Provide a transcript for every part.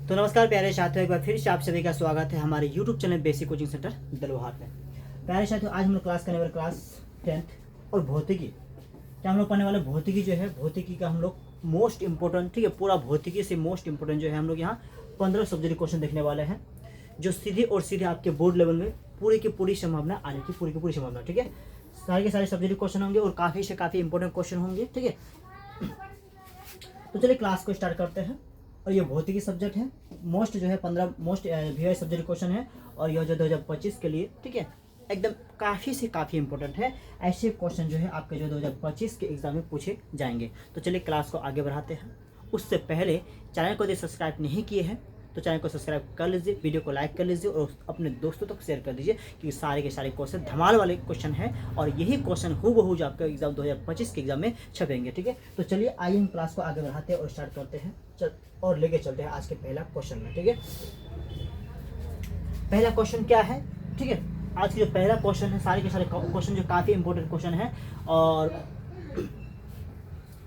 तो नमस्कार प्यारे साथियों, एक बार फिर से आप सभी का स्वागत है हमारे YouTube channel basic coaching centre Dalwahat में। प्यारे साथियों, आज हम लोग क्लास करने वाले क्लास 10th और भौतिकी। क्या हम लोग पढ़ने वाले भौतिकी जो है, भौतिकी का हम लोग मोस्ट इंपॉर्टेंट, ठीक है, पूरा भौतिकी से मोस्ट इंपॉर्टेंट जो है हम लोग यहाँ 15 सब्जेक्ट क्वेश्चन देखने वाले हैं, जो सीधे और सीधे आपके बोर्ड लेवल में पूरी की पूरी संभावना आने की पूरी संभावना, ठीक है। सारे के सारे सब्जेक्ट क्वेश्चन होंगे और काफ़ी से काफ़ी इंपॉर्टेंट क्वेश्चन होंगे, ठीक है। तो चलिए क्लास को स्टार्ट करते हैं। और ये भौतिकी सब्जेक्ट है, मोस्ट जो है 15 मोस्ट वीआई सब्जेक्ट क्वेश्चन है, और यह जो 2025 के लिए, ठीक है, एकदम काफ़ी से काफ़ी इंपॉर्टेंट है। ऐसे क्वेश्चन जो है आपके जो 2025 के एग्जाम में पूछे जाएंगे। तो चलिए क्लास को आगे बढ़ाते हैं। उससे पहले चैनल को यदि सब्सक्राइब नहीं किए हैं तो चैनल को सब्सक्राइब कर लीजिए, वीडियो को लाइक कर लीजिए और अपने दोस्तों तक शेयर कर दीजिए, क्योंकि सारे के सारे क्वेश्चन धमाल वाले क्वेश्चन हैं और यही क्वेश्चन हूबहू जो आपका एग्जाम 2025 के एग्जाम में छपेंगे, ठीक है। तो चलिए आइए हम क्लास को आगे बढ़ाते हैं और स्टार्ट करते हैं और लेके चलते हैं आज के पहला क्वेश्चन में, ठीक है। पहला क्वेश्चन क्या है, ठीक है, आज की जो पहला क्वेश्चन है, सारे के सारे क्वेश्चन जो काफ़ी इंपॉर्टेंट क्वेश्चन है, और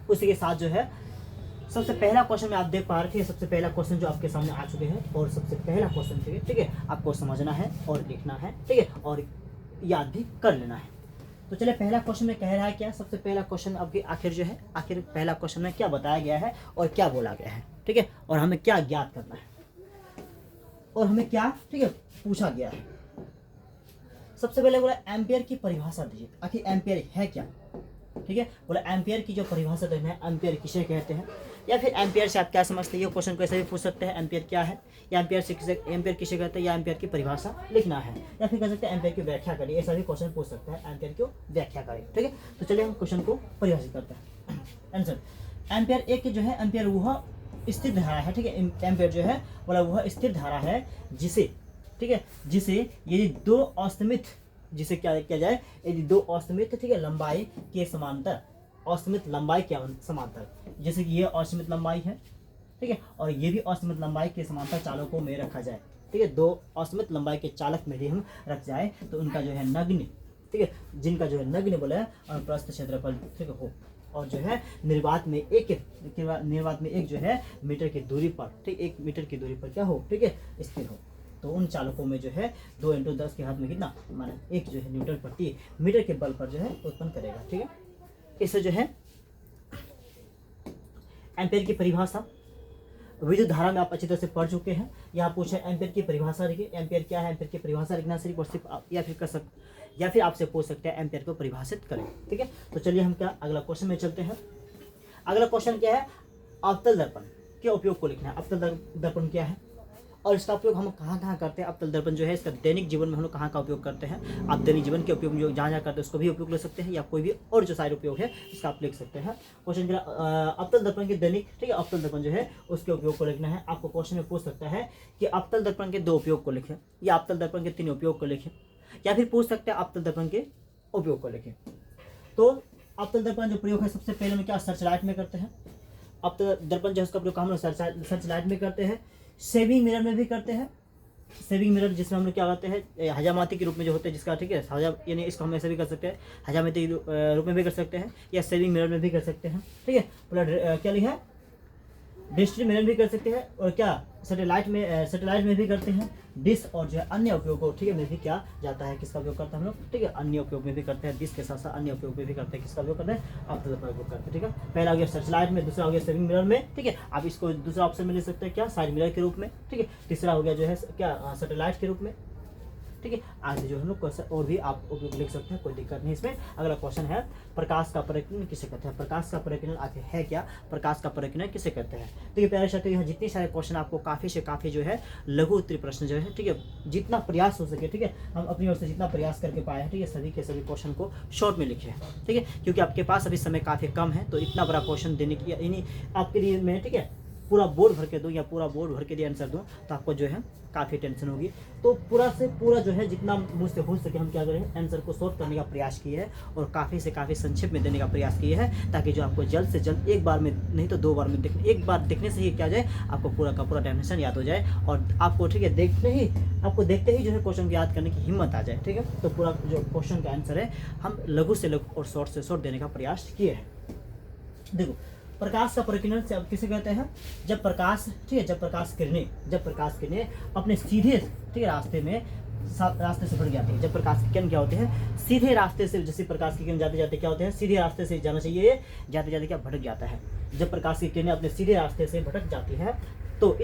उसी के साथ जो है सबसे पहला क्वेश्चन में आप देख पा रहे थे, सबसे पहला क्वेश्चन जो आपके सामने आ चुके हैं, और सबसे पहला क्वेश्चन, ठीक है, आपको समझना है और लिखना है, ठीक है, और याद भी कर लेना है। तो चलिए पहला क्वेश्चन में कह रहा है क्या, सबसे पहला क्वेश्चन आपके आखिर जो है, आखिर पहला क्वेश्चन में क्या बताया गया है और क्या बोला गया है, ठीक है, और हमें क्या ज्ञात करना है और हमें क्या, ठीक है, पूछा गया है। सबसे पहले बोला एम्पियर की परिभाषा दीजिए, आखिर एम्पियर है क्या, ठीक है। बोला एम्पियर की जो परिभाषा देना है, एम्पियर किसे कहते हैं, या फिर एम्पियर से आप क्या समझते हैं, ये क्वेश्चन को ऐसे भी पूछ सकते हैं, एम्पियर क्या है, या एम्पियर किसे कहते हैं, या एम्पियर की परिभाषा लिखना है, या फिर कह सकते हैं एम्पियर की व्याख्या करिए, ऐसा भी क्वेश्चन पूछ सकता है, एम्पियर की व्याख्या करें, ठीक है। तो चलिए हम क्वेश्चन को परिभाषित करते हैं। आंसर, एम्पियर एक जो है, एम्पियर वह स्थिर धारा है, ठीक है। एम्पियर जो है बोला वह स्थिर धारा है जिसे, ठीक है, जिसे यदि दो अस्तमित, जिसे क्या किया जाए, यदि दो अस्तमित, ठीक है, लंबाई के समांतर, असीमित लंबाई के समांतर, जैसे कि ये असीमित लंबाई है, ठीक है, और ये भी असीमित लंबाई के समांतर चालकों में रखा जाए, ठीक है, दो असीमित लंबाई के चालक में भी हम रख जाए तो उनका जो है नग्न, ठीक है, जिनका जो है नग्न बोला है अनुप्रस्थ क्षेत्रफल, ठीक है, हो, और जो है निर्वात में एक जो है मीटर की दूरी पर, ठीक, 1 मीटर की दूरी पर क्या हो, ठीक है, स्थिर हो, तो उन चालकों में जो है 2 × 10 के हाथ में कितना माना 1 जो है न्यूटन प्रति मीटर के बल पर जो है उत्पन्न करेगा, ठीक है। इससे जो है एम्पियर की परिभाषा विद्युत धारा में आप अच्छी तरह से पढ़ चुके हैं। यहाँ पूछे एम्पियर की परिभाषा लिखिए, एम्पियर क्या है, एम्पियर की परिभाषा लिखना सिर्फ और सिर्फ या फिर आपसे पूछ सकते हैं एम्पियर को परिभाषित करें, ठीक है। तो चलिए हम क्या अगला क्वेश्चन में चलते हैं। अगला क्वेश्चन क्या है, अवतल दर्पण के उपयोग को लिखना है। अवतल दर्पण क्या है और इसका उपयोग हम कहाँ करते हैं। अवतल दर्पण जो है इसका दैनिक जीवन में हम लोग कहाँ का उपयोग करते हैं। आप दैनिक जीवन के उपयोग जो जहाँ करते हैं उसको भी उपयोग ले सकते हैं, या कोई भी और जो सारे उपयोग है इसका आप लिख सकते हैं। क्वेश्चन क्या, अवतल दर्पण के दैनिक, ठीक है, अवतल दर्पण जो है उसके उपयोग को लिखना है। आपको क्वेश्चन में पूछ सकता है कि अवतल दर्पण के 2 उपयोग को लिखें, या अवतल दर्पण के 3 उपयोग को लिखें, या फिर पूछ सकते हैं अवतल दर्पण के उपयोग को लिखें। तो अवतल दर्पण जो प्रयोग है सबसे पहले में क्या सर्च लाइट में करते हैं। अवतल दर्पण जो उसका प्रयोग हम लोग सर्च लाइट में करते हैं, सेविंग मिरर में भी करते हैं। सेविंग मिरर जिसमें हम लोग क्या करते हैं, हजामती के रूप में जो होते हैं जिसका, ठीक है, यानी इसको हम ऐसे भी कर सकते हैं, हजामती रूप में भी कर सकते हैं, या सेविंग मिरर में भी कर सकते हैं, ठीक है। पूरा क्या लिखा है, डिस्ट्री मिरर भी कर सकते हैं, और क्या सैटेलाइट में भी करते हैं, डिश और जो है अन्य उपयोगों, ठीक है, में भी क्या जाता है, किसका उपयोग करते हैं हम लोग, ठीक है, अन्य उपयोग में भी करते हैं, डिश के साथ साथ अन्य उपयोग में भी करते हैं, किसका उपयोग करते हैं, अवतल दर्पण उपयोग करते हैं, ठीक है। पहला हो गया सर्चलाइट में, दूसरा हो गया सेविंग मिरर में, ठीक है। आप इसको दूसरा ऑप्शन में ले सकते हैं क्या, साइड मिरर के रूप में, ठीक है। तीसरा हो गया जो है क्या, सैटेलाइट के रूप में, ठीक है। आगे जो हम लोग क्वेश्चन और भी आप उपयोग लिख सकते हैं, कोई दिक्कत नहीं इसमें। अगला क्वेश्चन है, प्रकाश का परिकिरण किसे कहते हैं। प्रकाश का परिकिरण आखिर है क्या, प्रकाश का परिकिरण किसे कहते हैं। देखिए प्यारे साथियों, यहाँ जितने सारे क्वेश्चन आपको काफ़ी से काफ़ी जो है लघु उत्तरीय प्रश्न जो है, ठीक है, जितना प्रयास हो सके, ठीक है, हम अपनी ओर से जितना प्रयास करके पाए हैं, ठीक है, सभी के सभी क्वेश्चन को शॉर्ट में लिखे हैं, ठीक है, क्योंकि आपके पास अभी समय काफ़ी कम है, तो इतना बड़ा क्वेश्चन देने की यानी आपके लिए मैं, ठीक है, पूरा बोर्ड भर के दूँ या पूरा बोर्ड भर के लिए आंसर दूँ तो आपको जो है काफ़ी टेंशन होगी। तो पूरा से पूरा जो है जितना मुझसे हो सके हम क्या करें, आंसर को सॉल्व करने का प्रयास किए हैं और काफ़ी से काफ़ी संक्षेप में देने का प्रयास किए हैं, ताकि जो आपको जल्द से जल्द एक बार में नहीं तो 2 बार में एक बार देखने से ही क्या जाए, आपको पूरा का पूरा डेफिनेशन याद हो जाए और आपको, ठीक है, देखते ही जो है क्वेश्चन को याद करने की हिम्मत आ जाए, ठीक है। तो पूरा जो क्वेश्चन का आंसर है हम लघु से लघु और शॉर्ट से शॉर्ट देने का प्रयास किए हैं। देखो प्रकाश का परिकिरण से अब किसे कहते हैं, जब प्रकाश, ठीक है, जब प्रकाश किरणें अपने सीधे, ठीक है, रास्ते से भटक जाती है। जब प्रकाश की किरण क्या होते हैं, सीधे रास्ते से, जैसे प्रकाश की किरण जाते जाते क्या होते हैं, सीधे रास्ते से जाना चाहिए, जाते जाते क्या भटक जाता है। जब प्रकाश की किरणें अपने सीधे रास्ते से भटक जाती है तो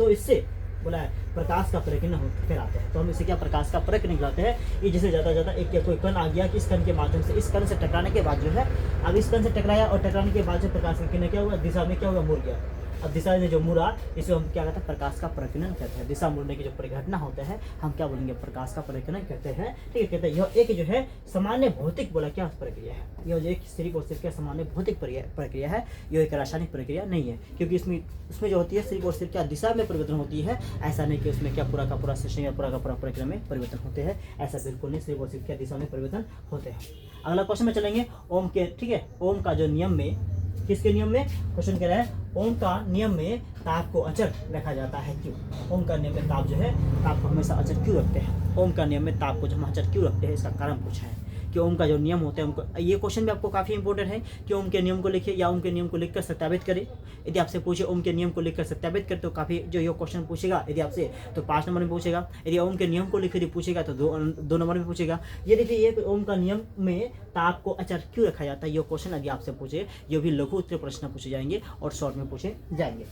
इससे बोला है प्रकाश का परिकिरण कहलाते हैं। तो हम इसे क्या, प्रकाश का परिकिरण कहलाते हैं। ये जैसे ज़्यादा एक कोई कण आ गया कि इस कण के माध्यम से, इस कण से टकराने के बाद जो है, अब इस कण से टकराया और टकराने के बाद जो प्रकाश की किरण क्या हुआ, दिशा में क्या हुआ, मुड़ गया। अब दिशा में जो मुड़ा, इसे हम क्या कहते हैं, प्रकाश का परिकिरण कहते हैं। दिशा मुड़ने की जो परिघटना होता है हम क्या बोलेंगे, प्रकाश का परिकिरण कहते हैं। ठीक है, कहते हैं यह एक जो है सामान्य भौतिक बोला क्या प्रक्रिया है। यह जो एक सिर्फ और सिर्फ क्या सामान्य भौतिक प्रक्रिया है, यह एक रासायनिक प्रक्रिया नहीं है। क्योंकि उसमें जो होती है सिर्फ और सिर्फ क्या दिशा में परिवर्तन होती है। ऐसा नहीं कि उसमें क्या पूरा का पूरा सिस्टम या पूरा का पूरा प्रक्रिया में परिवर्तन होते हैं, ऐसा बिल्कुल नहीं। सिर्फ और सिर्फ क्या दिशा में परिवर्तन होते हैं। अगला क्वेश्चन में चलेंगे ओम के, ठीक है, ओम का जो नियम में, किसके नियम में, क्वेश्चन कह रहा है ओम का नियम में ताप को अचर रखा जाता है क्यों। ओम का नियम में ताप जो है, ताप को हमेशा अचर क्यों रखते हैं। ओम का नियम में ताप को जो हम अचर क्यों रखते हैं, इसका कारण पूछा है कि ओम का जो नियम होता है उनको, ये क्वेश्चन भी आपको काफ़ी इंपॉर्टेंट है कि ओम के नियम को लिखिए या ओम के नियम को लिखकर सत्यापित करें। यदि आपसे पूछे ओम के नियम को लिखकर सत्यापित करें तो काफ़ी जो ये क्वेश्चन पूछेगा, यदि आपसे तो 5 नंबर में पूछेगा। यदि ओम के नियम को लिख यदि पूछेगा तो 2 नंबर में पूछेगा। ये देखिए, ये ओम का नियम में ताप को अचर क्यों रखा जाता है, ये क्वेश्चन यदि आपसे पूछे, ये भी लघु उत्तर प्रश्न पूछे जाएंगे और शॉर्ट में पूछे जाएंगे।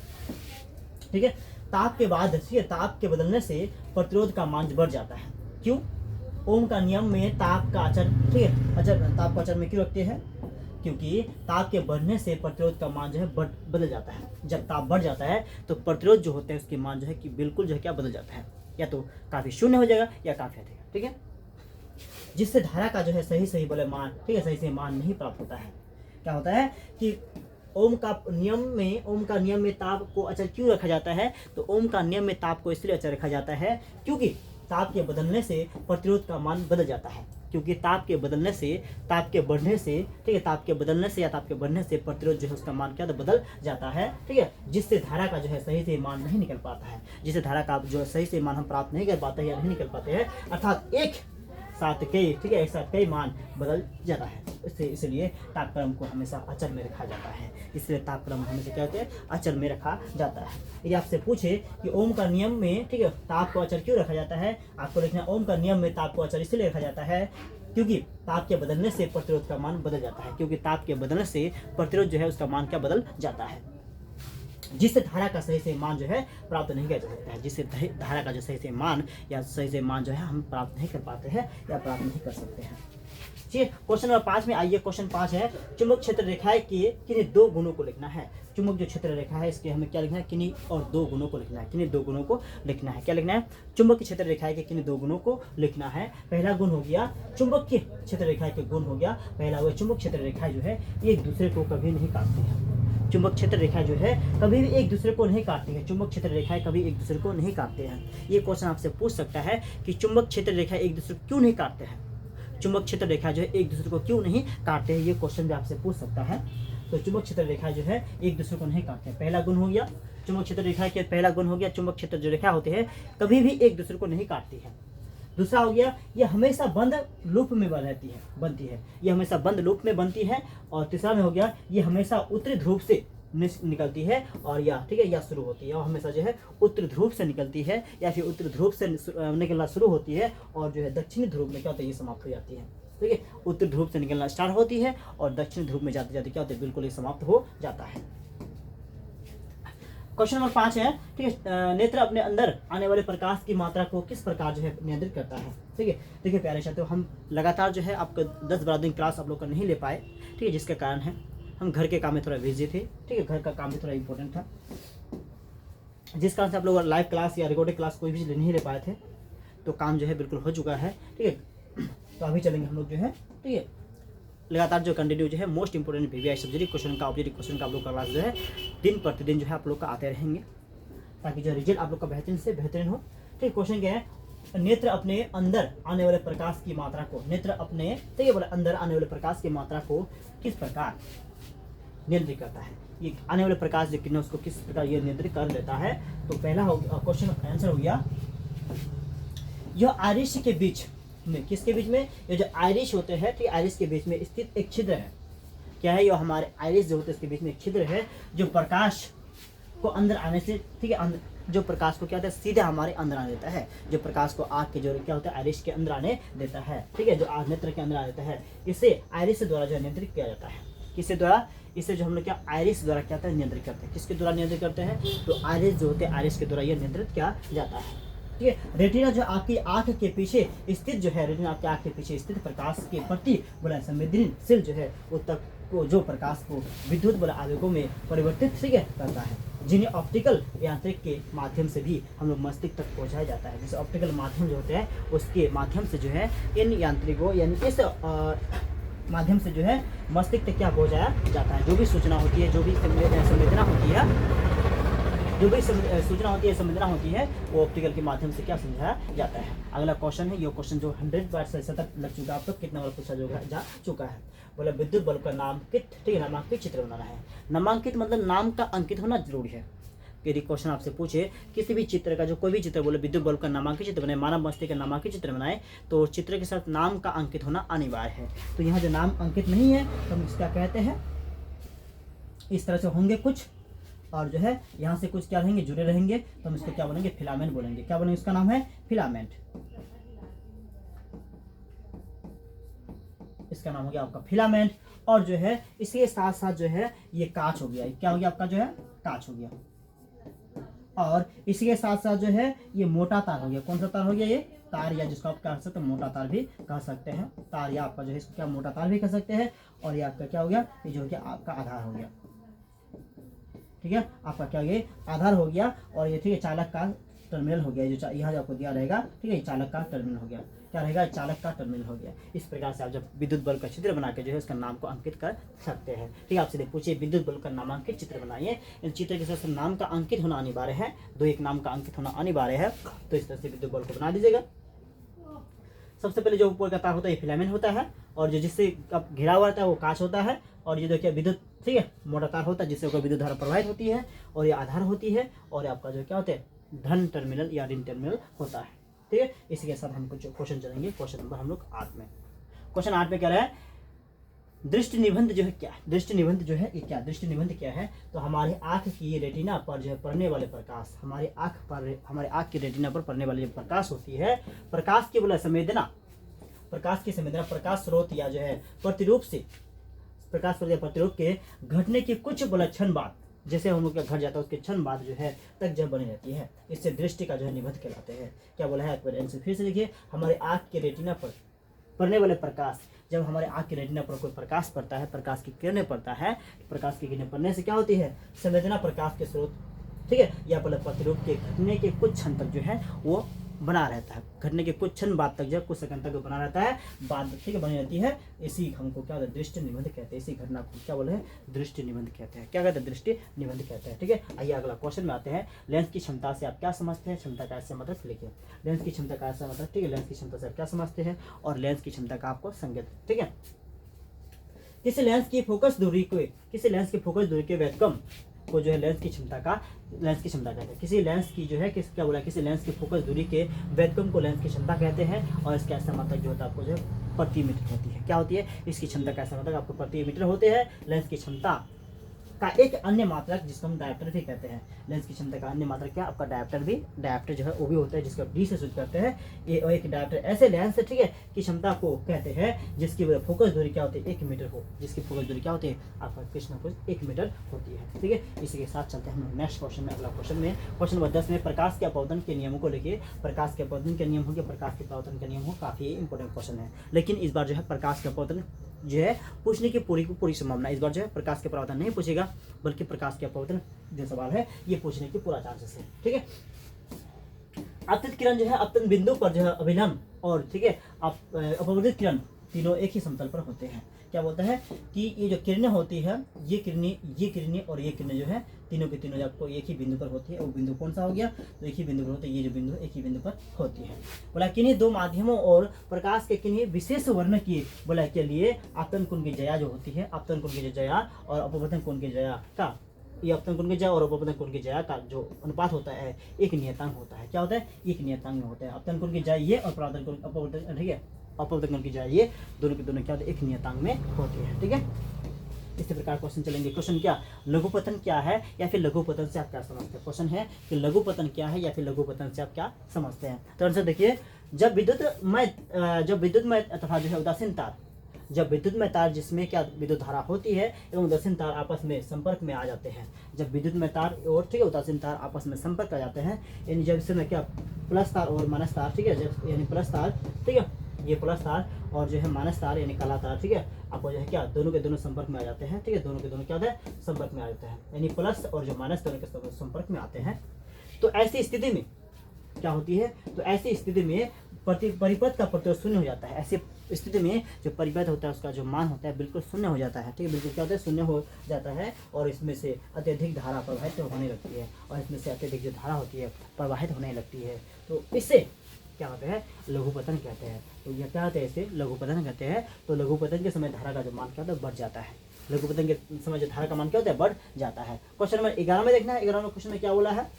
ठीक है, ताप के बाद, ठीक है, ताप के बदलने से प्रतिरोध का मान बढ़ जाता है क्यों। ओम का नियम में ताप का अचर, ठीक है, अचर, ताप का अचर में क्यों रखते हैं, क्योंकि ताप के बढ़ने से प्रतिरोध का मान जो है बदल जाता है। जब ताप बढ़ जाता है तो प्रतिरोध जो होता है उसके मान जो है कि बिल्कुल जो है क्या बदल जाता है, या तो काफ़ी शून्य हो जाएगा या काफ़ी अधिक। ठीक है, जिससे धारा का जो है सही बोले मान, ठीक है, सही मान नहीं प्राप्त होता है। क्या होता है कि ओम का नियम में ताप को अचर क्यों रखा जाता है, तो ओम का नियम में ताप को इसलिए अचर रखा जाता है क्योंकि ताप के बदलने से प्रतिरोध का मान बदल जाता है। क्योंकि ताप के बढ़ने से, ठीक है, ताप के बदलने से या ताप के बढ़ने से प्रतिरोध जो है उसका मान क्या बदल जाता है। ठीक है, जिससे धारा का जो है सही से मान नहीं निकल पाता है, जिससे धारा का जो सही से मान हम प्राप्त नहीं कर पाते हैं या नहीं निकल पाते हैं, अर्थात एक साथ कई मान बदल जाता है। इसलिए तापक्रम को हमेशा अचल में रखा जाता है। इसलिए तापक्रम हमेशा क्या होते हैं, अचल में रखा जाता है। यदि आपसे पूछे कि ओम का नियम में, ठीक है, ताप को अचल क्यों रखा जाता है, आपको लिखना ओम का नियम में ताप को अचल इसलिए रखा जाता है क्योंकि ताप के बदलने से प्रतिरोध का मान बदल जाता है। क्योंकि ताप के बदलने से प्रतिरोध जो है उसका मान क्या बदल जाता है, जिससे धारा का सही से मान जो है प्राप्त नहीं किया जा सकता है। जिससे धारा का जो सही से मान या सही से मान जो है हम प्राप्त नहीं कर पाते हैं या प्राप्त नहीं कर सकते हैं। ठीक है, क्वेश्चन नंबर 5 में आइए। क्वेश्चन 5 है, चुंबक क्षेत्र रेखाएं के किन्हीं 2 गुणों को लिखना है। चुंबक जो क्षेत्र रेखा है इसके हमें क्या लिखना है, किन्हीं और 2 गुणों को लिखना है। किन्हीं 2 गुणों को लिखना है, क्या लिखना है, चुंबक क्षेत्र रेखाएं के किन्हीं 2 गुणों को लिखना है। पहला गुण हो गया चुंबक के क्षेत्र रेखाएं के गुण हो गया, पहला हुआ चुंबक क्षेत्र रेखाएं जो है एक दूसरे को कभी नहीं काटती है। चुंबक क्षेत्र रेखा जो है कभी भी एक दूसरे को नहीं काटती है। चुंबक क्षेत्र रेखाएं कभी एक दूसरे को नहीं काटते हैं। ये क्वेश्चन आपसे पूछ सकता है कि चुंबक क्षेत्र रेखा एक दूसरे को क्यों नहीं काटते हैं, चुंबक क्षेत्र रेखा जो है एक दूसरे को क्यों नहीं काटते हैं, ये क्वेश्चन भी आपसे पूछ सकता है। तो चुंबक क्षेत्र रेखा जो है एक दूसरे को नहीं काटते हैं। पहला गुण हो गया चुंबक क्षेत्र रेखा के, पहला गुण हो गया चुंबक क्षेत्र जो रेखा होते हैं कभी भी एक दूसरे को नहीं काटती है। दूसरा हो गया ये हमेशा बंद लूप में बनती है, ये हमेशा बंद लूप में बनती है। और तीसरा में हो गया ये हमेशा उत्तरी ध्रुव से निकलती है और या, ठीक है, या शुरू होती है, और हमेशा जो है उत्तरी ध्रुव से निकलती है या फिर उत्तरी ध्रुव से निकलना शुरू होती है और जो है दक्षिणी ध्रुव में क्या होता है, ये समाप्त हो जाती है। ठीक है, उत्तरी ध्रुव से निकलना स्टार्ट होती है और दक्षिणी ध्रुव में जाते जाते क्या होता है, बिल्कुल ये समाप्त हो जाता है। क्वेश्चन नंबर 5 है, ठीक है, नेत्र अपने अंदर आने वाले प्रकाश की मात्रा को किस प्रकार जो है नियंत्रित करता है। ठीक है, देखिए प्यारे छात्रों, हम लगातार जो है आपका 10-12 दिन क्लास आप लोग का नहीं ले पाए, ठीक है, जिसका कारण है हम घर के काम में थोड़ा बिजी थे। ठीक है, घर का काम भी थोड़ा इंपॉर्टेंट था, जिस कारण से आप लोग लाइव क्लास या रिकॉर्डेड क्लास कोई भी नहीं ले पाए थे। तो काम जो है बिल्कुल हो चुका है। ठीक है, तो अभी चलेंगे हम लोग जो है, ठीक है, लगातार जो कंटिन्यू जो है most important VVI subject question का ऑब्जेक्टिव क्वेश्चन का आप लोग का क्लास जो है दिन प्रतिदिन जो है आप लोग का आते रहेंगे, ताकि जो रिजल्ट आप लोग का बेहतरीन से बेहतरीन हो। ठीक, क्वेश्चन क्या है, नेत्र अपने अंदर आने वाले प्रकाश की मात्रा को, नेत्र अपने, ठीक है, बोले अंदर आने वाले प्रकाश की मात्रा को किस प्रकार नियंत्रित करता है। ये आने वाले प्रकाश जो किरणें उसको किस प्रकार ये नियंत्रित कर लेता है। तो पहला क्वेश्चन आंसर हो गया, यह आइरिश के बीच में, किसके बीच में, ये जो आइरिश होते हैं, ठीक, आइरिश के बीच में स्थित एक छिद्र है। क्या है, ये हमारे आइरिस जो होते हैं इसके बीच में एक छिद्र है जो प्रकाश को अंदर आने से, ठीक है, जो प्रकाश को क्या होता है सीधे हमारे अंदर आने देता है, जो प्रकाश को आँख के जो क्या होता है आइरिस के अंदर आने देता है, ठीक है, जो नेत्र के अंदर आ देता है, इसे आइरिस द्वारा जो है नियंत्रित किया जाता है। किसके द्वारा? इसे जो हम लोग क्या आइरिस द्वारा क्या होता है नियंत्रित करते हैं। किसके द्वारा नियंत्रित करते हैं? तो आइरिस जो होते हैं आइरिस के द्वारा यह नियंत्रित किया जाता है, ठीक है। रेटिना जो आपकी आंख के पीछे स्थित जो है, रेटिना आपकी आंख के पीछे स्थित प्रकाश के प्रति बोला संवेदनशील जो है वो तक को जो प्रकाश को विद्युत बल आवेगों में परिवर्तित, ठीक है, करता है, जिन्हें ऑप्टिकल यांत्रिक के माध्यम से भी हम लोग मस्तिष्क तक पहुंचाया जाता है। जैसे ऑप्टिकल माध्यम जो होते हैं उसके माध्यम से जो है इन यांत्रिकों यानी इस माध्यम से जो है मस्तिष्क तक क्या पहुंचाया जाता है। जो भी सूचना होती है, जो भी संवेदना होती है, जो भी सूचना होती है, संवेदना होती है, वो ऑप्टिकल के माध्यम से क्या समझाया जाता है। अगला क्वेश्चन है, ये क्वेश्चन जो 100 बार से तक लग चुका है, आप तक कितना बार पूछा जा चुका है। बोला विद्युत बल्ब का नामांकित, ठीक है, नामांकित चित्र बनाना है। नामांकित मतलब नाम का अंकित होना जरूरी है। यदि क्वेश्चन आपसे पूछे किसी भी चित्र का, जो कोई भी चित्र बोले विद्युत बल्ब का नामांकित चित्र बनाए, मानव मस्तिष्क का नामांकित चित्र बनाए, तो चित्र के साथ नाम का अंकित होना अनिवार्य है। तो यहाँ जो नाम अंकित नहीं है तो हम इसका कहते हैं, इस तरह से होंगे कुछ, और जो है यहाँ से कुछ क्या रहेंगे, जुड़े रहेंगे, तो हम इसको क्या बोलेंगे, फिलामेंट बोलेंगे। क्या बोलेंगे? इसका नाम है फिलामेंट। इसका नाम हो गया आपका फिलामेंट। और जो है इसके साथ साथ जो है ये कांच हो गया। क्या हो गया आपका? जो है कांच हो गया। और इसी के साथ साथ जो है ये मोटा तार हो गया। कौन सा तार हो गया? ये तार, या जिसको आप कह सकते हैं मोटा तार भी कह सकते हैं। तार या आपका जो है इसको क्या मोटा तार भी कह सकते हैं। और ये आपका क्या हो गया? ये जो हो गया आपका आधार हो गया, ठीक है, आपका क्या हो गया? आधार हो गया। और ये ठीक है चालक का टर्मिनल हो गया, जो यहाँ जो आपको दिया रहेगा, ठीक है, चालक का टर्मिनल हो गया। क्या रहेगा? चालक का टर्मिनल हो गया। इस प्रकार से आप जब विद्युत बल्ब का चित्र बना के जो है उसका नाम को अंकित कर सकते हैं। ठीक है, आपसे पूछिए विद्युत बल्ब का नामांकित चित्र बनाइए। इन चित्र के साथ नाम का अंकित होना अनिवार्य है, दो एक नाम का अंकित होना अनिवार्य है। तो इस तरह से विद्युत बल्ब को बना दीजिएगा। सबसे पहले जो ऊपर का तार होता है ये फिलामेंट होता है, और जो जिससे अब घिरा हुआ रहता है वो कांच होता है। और ये देखिए विद्युत, ठीक है, मोटा तार होता है जिससे कोई विद्युत धारा प्रवाहित होती है, और ये आधार होती है। और आपका जो क्या होता है धन टर्मिनल या ऋण टर्मिनल होता है। ठीक है, इसी के साथ हम कुछ क्वेश्चन चलेंगे। क्वेश्चन नंबर हम लोग 8 में, क्वेश्चन 8 में क्या रहा है? दृष्टि निबंध जो है क्या है? दृष्टि निबंध जो है ये क्या? दृष्टि निबंध क्या है? तो हमारे आँख की रेटिना पर जो है पड़ने वाले प्रकाश, हमारे आँख की रेटिना पर पड़ने वाली जो प्रकाश होती है, प्रकाश की बोला संवेदना, प्रकाश की संवेदना, प्रकाश स्रोत या जो है प्रतिरूप से, प्रकाश स्रोत या प्रतिरूप के घटने की कुछ बोला क्षण बाद, जैसे हम लोग का घट जाता है उसके क्षण बाद जो है तक जब बनी रहती है, इससे दृष्टि का जो है निबंध कहलाते हैं। क्या बोला है? आंसर फिर से देखिए, हमारे आँख के रेटिना पर पड़ने वाले प्रकाश, जब हमारे आँख के रेटिना पर कोई प्रकाश पड़ता है, प्रकाश की किरणें पड़ता है, प्रकाश की किरणें पड़ने से क्या होती है? संवेदना प्रकाश के स्रोत, ठीक है, या बोले प्रतिरूप के घटने के कुछ क्षण तक जो है वो बना रहता है। घटने के कुछ क्षण बाद तक, जब कुछ सेकंड तक बना रहता है, बाद ठीक है बनी रहती है, इसी हमको क्या होता है? दृष्टि निबंध कहते हैं। इसी घटना को क्या बोले हैं? दृष्टि निबंध कहते हैं। क्या कहते हैं? दृष्टि निबंध कहते हैं। ठीक है, आइए अगला क्वेश्चन में आते हैं। लेंस की क्षमता से आप क्या समझते हैं? क्षमता का ऐसे मतलब लिखिए। लेंस की क्षमता का ऐसा मतलब, ठीक है, लेंस की क्षमता से आप क्या समझते हैं और लेंस की क्षमता का आपको संकेत, ठीक है। किसी लेंस की फोकस दूरी के व्युत्क्रम को जो है लेंस की क्षमता कहते हैं। किसी लेंस की जो है किसी लेंस की फोकस दूरी के व्युत्क्रम को लेंस की क्षमता कहते हैं। और इसका ऐसा मतलब जो होता है आपको जो है प्रति मीटर होती है। क्या होती है? इसकी क्षमता का ऐसा मतलब आपको प्रति मीटर होते हैं। लेंस की क्षमता का एक अन्य मात्रक जिसको हम डायप्टर भी कहते हैं। लेंस की क्षमता का अन्य मात्रक क्या? आपका डायप्टर जो है वो भी होता है, जिसका डी से सूचित करते हैं। ये एक डायप्टर ऐसे लेंस है, ठीक है, की क्षमता को कहते हैं जिसकी फोकस दूरी क्या होती है? 1 मीटर हो, जिसकी फोकस दूरी क्या होती है? आपका कृष्ण फोकस 1 मीटर होती है। ठीक है, इसी के साथ चलते हैं हम नेक्स्ट क्वेश्चन में। अगला क्वेश्चन में, क्वेश्चन नंबर 10 में प्रकाश के अपवर्तन के नियमों को लेके, प्रकाश के अपवर्तन के नियम हो गया, प्रकाश के अपवर्तन के नियम हो, काफी इंपॉर्टेंट क्वेश्चन है। लेकिन इस बार जो है प्रकाश के अपवर्तन जो है पूछने की पूरी संभावना, इस बार जो है प्रकाश के अपवर्तन नहीं पूछेगा, बल्कि प्रकाश के अपवर्तन जो सवाल है ये पूछने की पूरा चांसेस है। ठीक है, आपतित किरण जो है अपतन बिंदु पर जो है अभिलंब और, ठीक है, अपवर्तित किरण तीनों एक ही समतल पर होते हैं। क्या बोलता है कि ये जो किरणें होती है, ये किरणें और ये किरणें जो है तीनों की तीनों आपको एक ही बिंदु पर होती है। वो बिंदु कौन सा हो गया? तो एक ही बिंदु पर होती है। ये जो बिंदु एक ही बिंदु पर होती है। बोला किन्हीं दो माध्यमों और प्रकाश के किन्हीं विशेष वर्ण की बोला के लिए आपतन कोण की जया जो होती है, आपतन कोण की जया और अपवर्तन कोण की जया का, ये अपवर्तन कोण की जया और अपवर्तन कोण की जया का जो अनुपात होता है एक नियतांक होता है। क्या होता है? एक नियतांक में होता है। अपवर्तन कोण की जया ये और परावर्तन कोण अपवर्तन, ठीक है, अपवर्तन कोण की जया ये दोनों के दोनों क्या होते हैं? एक नियतांक में होती है। ठीक है, इसी प्रकार क्वेश्चन चलेंगे। क्वेश्चन क्या, लघुपतन क्या है या फिर लघुपतन से आप क्या समझते हैं। क्वेश्चन है कि लघुपतन क्या है या फिर लघुपतन से आप क्या समझते हैं। तो आंसर देखिए, जब विद्युतमय तथा जो है उदासीन तार, जब विद्युतमय तार जिसमें क्या विद्युत धारा होती है एवं उदासीन तार आपस में संपर्क में आ जाते हैं, जब विद्युतमय तार और ठीक है उदासीन तार आपस में संपर्क आ जाते हैं, यानी जब इसमें क्या प्लस तार और माइनस तार, ठीक है, जब यानी प्लस तार, ठीक है, ये प्लस तार और जो है माइनस तार यानी काला तार, ठीक है, आपको जो है क्या दोनों के दोनों संपर्क में आ जाते हैं, ठीक है, दोनों के दोनों क्या होता है संपर्क में आ जाते हैं, यानी प्लस और जो माइनस दोनों के संपर्क में आते हैं। तो ऐसी स्थिति में क्या होती है, तो ऐसी स्थिति में परिपथ का प्रतिरोध शून्य हो जाता है। ऐसी स्थिति में जो परिपथ होता है उसका जो मान होता है बिल्कुल शून्य हो जाता है, ठीक है, बिल्कुल क्या होता है शून्य हो जाता है, और इसमें से अत्यधिक धारा प्रवाहित होने लगती है, और इसमें से अत्यधिक जो धारा होती है प्रवाहित होने लगती है। तो इससे क्या होता है, लघुपतन कहते हैं। तो यह क्या होता है, इसे लघुपतन कहते हैं। तो लघुपतन के समय धारा का जो मान क्या होता है बढ़ जाता है। लघुपतन के समय जो धारा का मान क्या होता है बढ़ जाता है। क्वेश्चन नंबर 11 में देखना है, 11वें क्वेश्चन में क्या बोला है,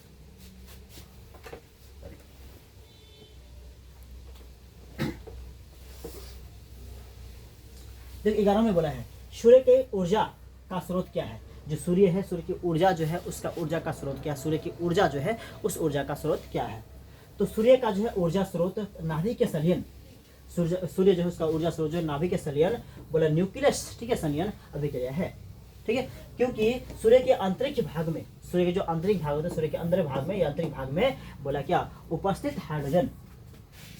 देखिए 11 में बोला है सूर्य के ऊर्जा का स्रोत क्या है। जो सूर्य है, सूर्य की ऊर्जा जो है उसका ऊर्जा का स्रोत क्या है, सूर्य की ऊर्जा जो है उस ऊर्जा का स्रोत क्या है। तो सूर्य का जो है ऊर्जा स्रोत नाभिक के संलयन, सूर्य जो है उसका ऊर्जा स्रोत जो नाभिक के संलयन बोला न्यूक्लियस, ठीक है, संलयन अभिक्रिया है, ठीक है, क्योंकि सूर्य के अंतरिक्ष भाग में, सूर्य के जो आंतरिक भाग होता है, सूर्य के अंदर भाग में या आंतरिक भाग में बोला क्या उपस्थित हाइड्रोजन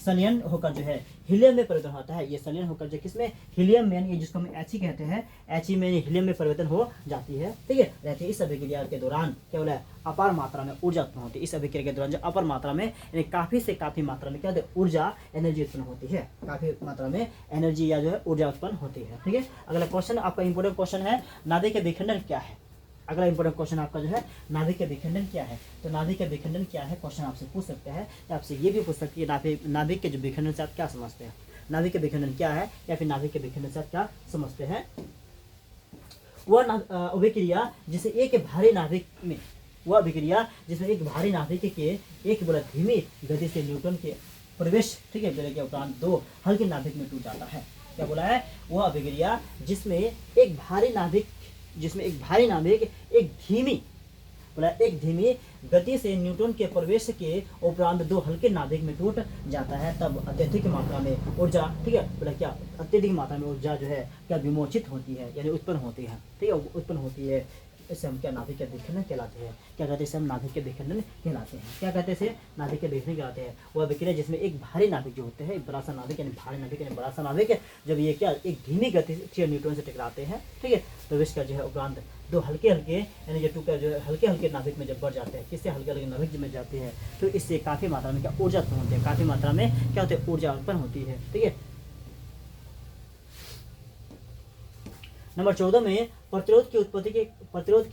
संलयन होकर जो है हीलियम में परिवर्तन होता है। ये संलयन होकर जो किसमें, हीलियम में, ये जिसको हम He कहते हैं, He में हीलियम में परिवर्तन हो जाती है, ठीक है, रहती है। इस अभिक्रिया के दौरान क्या बोला है अपार मात्रा में ऊर्जा उत्पन्न होती है। इस अभिक्रिया के दौरान जो अपार मात्रा में यानी काफी से काफी मात्रा में क्या होता है ऊर्जा एनर्जी उत्पन्न होती है, काफी मात्रा में एनर्जी या जो है ऊर्जा उत्पन्न होती है, ठीक है। अगला क्वेश्चन आपका इंपोर्टेंट क्वेश्चन है, नाभिक के विखंडन क्या है। अगला इंपोर्टेंट क्वेश्चन आपका जो है नाभिक के विखंडन क्या है। तो नाभिक के विखंडन क्या है क्वेश्चन आपसे पूछ सकते हैं, या आपसे ये भी पूछ सकती है नाभिक के जो विखंडन से आप क्या समझते हैं, नाभिक के विखंडन क्या है, या फिर नाभिक के विखंडन से आप क्या समझते हैं। वह अभिक्रिया जिसे एक भारी नाभिक में, वह अभिक्रिया जिसमें एक भारी नाभिक के एक बोला धीमी गति से न्यूट्रॉन के प्रवेश, ठीक है, के उपरांत दो हल्के नाभिक में टूट जाता है। क्या बोला है, वह अभिक्रिया जिसमें एक भारी नाभिक एक धीमी गति से न्यूट्रॉन के प्रवेश के उपरांत दो हल्के नाभिक में टूट जाता है, तब अत्यधिक मात्रा में ऊर्जा, ठीक है, बोला क्या अत्यधिक मात्रा में ऊर्जा जो है क्या विमोचित होती है, यानी उत्पन्न होती है, ठीक है, उत्पन्न होती है। इसे हम क्या नाभिक के विखंडन कहलाते हैं। क्या कहते हैं, इसे हम नाभिक के विखंडन कहलाते हैं। क्या कहते हैं, इसे नाभिक के विखंडन कहलाते हैं। वह अभिक्रिया जिसमें एक भारी नाभिक जो होते हैं, एक बड़ा सा नाभिक यानी भारी नाभिक यानी बड़ा सा नाभिक, जब ये क्या एक धीमी गति से न्यूट्रॉन से टकराते हैं, ठीक है, प्रवेश का जो है उपरांत दो हल्के यानी जो टूकर जो है हल्के नाभिक में जब बढ़ जाते हैं, किससे हल्के नाभिक में जाते हैं, तो इससे काफी मात्रा में क्या ऊर्जा उत्पन्न होती है, काफी मात्रा में क्या होती है ऊर्जा उत्पन्न होती है, ठीक है। नंबर 14 में प्रतिरोध की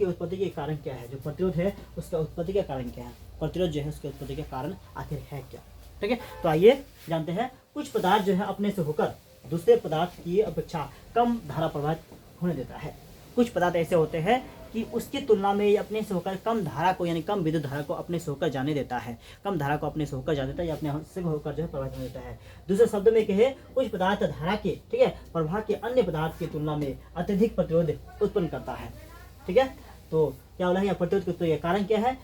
उत्पत्ति के कारण क्या है। जो प्रतिरोध है उसका उत्पत्ति का कारण क्या है, प्रतिरोध जो है उसके उत्पत्ति के कारण आखिर है क्या, ठीक है। तो आइए जानते हैं। कुछ पदार्थ जो है अपने से होकर दूसरे पदार्थ की अपेक्षा कम धारा प्रवाहित होने देता है। कुछ पदार्थ ऐसे होते हैं कि उसकी तुलना में ये अपने से होकर कम धारा को यानी कम विद्युत धारा को अपने से होकर जाने देता है, कम धारा को अपने से होकर जाने देता है या अपने से होकर जो है प्रवाहित होने देता है। दूसरे शब्द में कहे कुछ पदार्थ धारा के, ठीक है, प्रवाह के अन्य पदार्थ की तुलना में अत्यधिक प्रतिरोध उत्पन्न करता है, ठीक है। तो क्या बोला है, प्रतिरोध के उत्पत्ति का कारण क्या है,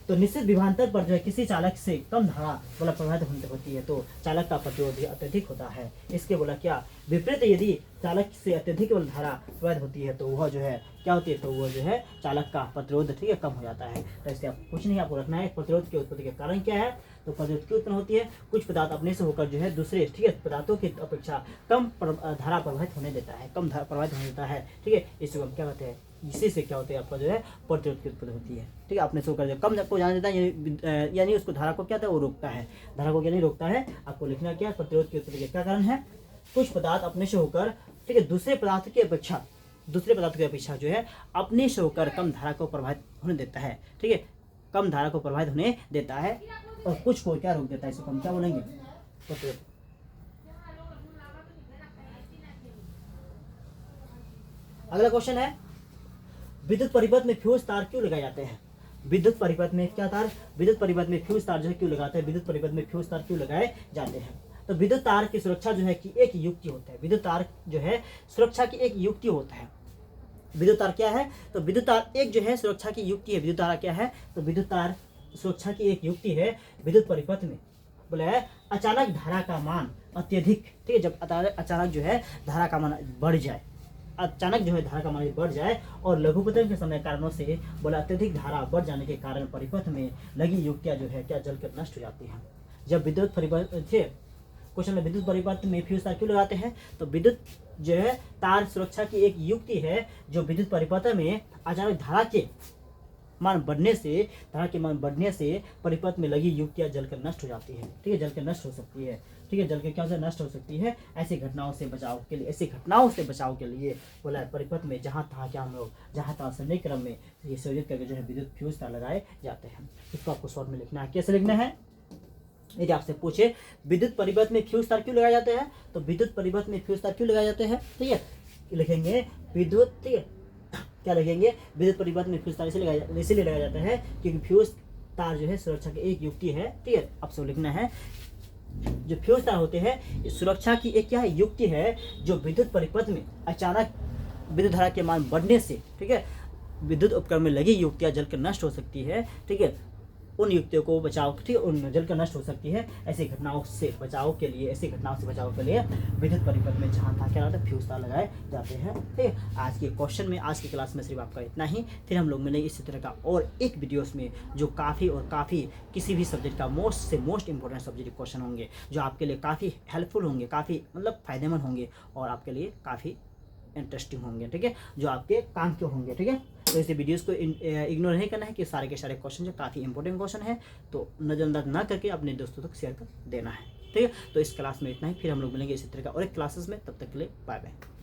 तो निश्चित विभवांतर पर जो है किसी चालक से कम धारा बोला प्रवाहित होती है तो चालक का प्रतिरोध भी अत्यधिक होता है। इसके बोला क्या विपरीत, यदि चालक से अत्यधिक धारा प्रवाहित होती है तो वह जो है क्या होती है, तो वह जो है चालक का प्रतिरोध, ठीक है, कम हो जाता है। तो इससे आप कुछ नहीं आपको रखना है, प्रतिरोध की उत्पत्ति के कारण क्या है, तो प्रतिरोध क्यों उत्पन्न होती है, कुछ पदार्थ अपने से होकर जो है दूसरे, ठीक है, पदार्थों की अपेक्षा कम धारा प्रवाहित होने देता है, कम धारा प्रवाहित होने देता है, ठीक है। इसको हम क्या कहते हैं, इसी से क्या होता है आपका जो है प्रतिरोध की उत्पत्ति होती है, ठीक है। अपने से होकर कम को जाने देता है यानी उसको धारा को क्या होता है वो रोकता है, धारा को क्या नहीं रोकता है। आपको लिखना क्या, प्रतिरोध की उत्पत्ति के क्या कारण है, कुछ पदार्थ अपने से होकर, ठीक है, दूसरे पदार्थ की अपेक्षा जो है अपने से होकर कम धारा को प्रभावित होने देता है, ठीक है, कम धारा को प्रभावित होने देता है, और कुछ को क्या रोक देता है, इसको हम क्या बोलेंगे, प्रतिरोध। अगला क्वेश्चन है, विद्युत परिपथ में फ्यूज तार क्यों लगाए जाते हैं। विद्युत परिपथ में क्या तार, विद्युत परिपथ में फ्यूज तार जो है क्यों लगाते हैं, विद्युत परिपथ में फ्यूज तार क्यों लगाए जाते हैं। तो विद्युत तार की सुरक्षा जो है कि एक युक्ति होता है, विद्युत तार जो है सुरक्षा की एक युक्ति होता है, विद्युत तार क्या है? तो विद्युत तार एक जो है सुरक्षा की युक्ति है। विद्युत तार क्या है? तो विद्युत तार सुरक्षा की एक युक्ति है विद्युत परिपथ में। बोला है अचानक धारा का मान अत्यधिक, ठीक है, जब अचानक जो है धारा का मान बढ़ जाए, अचानक जो है धारा का मान बढ़ जाए और लघुपतन के समय कारणों से बोला अत्यधिक धारा बढ़ जाने के कारण परिपथ में लगी युक्तियां जो है क्या जलकर नष्ट हो जाती हैं। जब विद्युत परिपथ क्वेश्चन में विद्युत परिपथ में फ्यूज तार क्यों लगाते हैं? तो विद्युत जो है तार सुरक्षा की एक युक्ति है जो विद्युत परिपथ में अचानक धारा के मान बढ़ने से परिपथ में लगी युक्तियां जलकर नष्ट हो जाती है, ठीक है, जलकर नष्ट हो सकती है, ठीक है, जलकर क्या से नष्ट हो सकती है। ऐसी घटनाओं से बचाव के लिए बोला है परिपथ में जहां तहां क्या हम लोग जहां तहां समय क्रम में ये संयोजित करके जो है विद्युत फ्यूज तार लगाए जाते हैं। इसको आपको शॉर्ट में लिखना है। कैसे लिखना है? यदि आपसे पूछे विद्युत परिपथ में फ्यूज तार क्यों लगाए जाते हैं, तो विद्युत परिपथ में फ्यूज तार क्यों लगाए जाते हैं, ठीक है, लिखेंगे विद्युत, ठीक है, क्या लिखेंगे? विद्युत परिपथ में फ्यूज तार इसीलिए लगाया जाता है क्योंकि फ्यूज तार जो है सुरक्षा की एक युक्ति है, ठीक है। आपसे लिखना है जो फ्यूज तार होते हैं सुरक्षा की एक क्या है? युक्ति है जो विद्युत परिपथ में अचानक विद्युत धारा के मान बढ़ने से, ठीक है, विद्युत उपकरण में लगी युक्तियां जलकर नष्ट हो सकती है, ठीक है, उन युक्तियों को बचाव, ठीक है, उन जलकर नष्ट हो सकती है। ऐसी घटनाओं से बचाव के लिए विद्युत परिपथ में जहाँ था क्या होता है फ्यूज तार लगाए जाते हैं, ठीक है। आज के क्वेश्चन में, आज की क्लास में सिर्फ आपका इतना ही। फिर हम लोग मिलेंगे इसी तरह का और एक वीडियोस में जो काफ़ी किसी भी सब्जेक्ट का मोस्ट इंपॉर्टेंट सब्जेक्ट क्वेश्चन होंगे जो आपके लिए काफ़ी हेल्पफुल होंगे, काफ़ी मतलब फ़ायदेमंद होंगे और आपके लिए काफ़ी इंटरेस्टिंग होंगे, ठीक है, जो आपके काम के होंगे, ठीक है। तो इस वीडियोस को इग्नोर नहीं करना है कि सारे के सारे क्वेश्चन जो काफ़ी इंपॉर्टेंट क्वेश्चन है, तो नज़रअंदाज ना करके अपने दोस्तों तक शेयर कर देना है, ठीक है। तो इस क्लास में इतना ही। फिर हम लोग मिलेंगे इसी तरह का और एक क्लासेस में। तब तक के लिए बाय बाय।